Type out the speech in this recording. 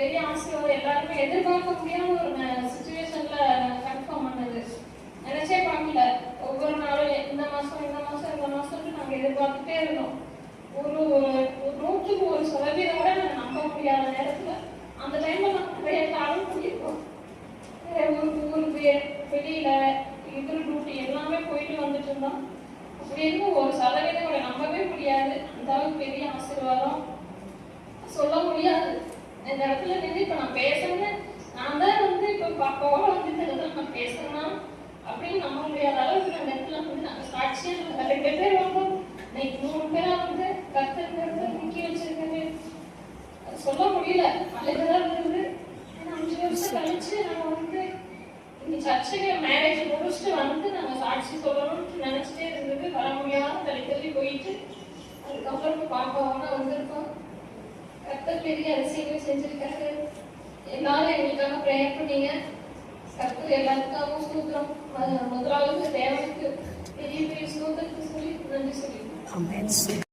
பெரிய ஆசீர்வாதம் எல்லாருமே எதிர்பார்க்க முடியாத ஒரு சிச்சுவேஷன்ல கன்ஃபார்ம் பண்ணது. நினைச்சே பார்க்கல. ஒவ்வொரு நாளும் இந்த மாசம் நாங்க எதிர்பார்த்துட்டே இருந்தோம். ஒரு 100% கூட நாங்க நம்ப முடியாத நேரத்துல அந்த டைம்ல நாங்க நிறைய காலம் பண்ணியிருக்கோம். ஊருக்கு வெளியில இது டியூட்டி எல்லாமே போயிட்டு வந்துட்டு இருந்தோம். அப்படி இருக்கும் 1% கூட நம்பவே முடியாது. அந்த அளவுக்கு பெரிய ஆசீர்வாதம் சொல்ல முடியாது. இந்த இடத்துல நின்று இப்ப நான் பேசுறேன், நான் தான் இப்ப பாப்பாவோட இந்த இடத்துல நான் பேசுறேன்னா அப்படின்னு நம்ப முடியாத அளவுக்கு அந்த இடத்துல நாங்க சாட்சியா 2 பேர் வந்தோம். இன்னைக்கு 3 பேரா கத்துக்கிறது நிக்க வச்சிருக்காரு. சொல்ல முடியல. அழகுதான் இருந்தது. 5 வருஷம் கழிச்சு நாங்க இந்த சர்ச்சுக்கு மேரேஜ் முடிச்சுட்டு நாங்க சாட்சி சொல்லணும்னு நினைச்சிட்டே இருந்தது. வர முடியாத தள்ளி போயிட்டு அதுக்கப்புறம் பாப்பாவோட வந்திருக்கோம். கர்த்தர் பெரிய அதிசயங்கள் செஞ்சிருக்காரு. எல்லாரும் எங்களுக்காக பிரேயர் பண்ணீங்க. கர்த்தர் எல்லாத்துக்காகவும் ஸ்தோத்திரம். முதலாவது தேவனுக்கு பெரிய பெரிய ஸ்தோத்திரத்தை சொல்லி நன்றி சொல்லிடுவோம்.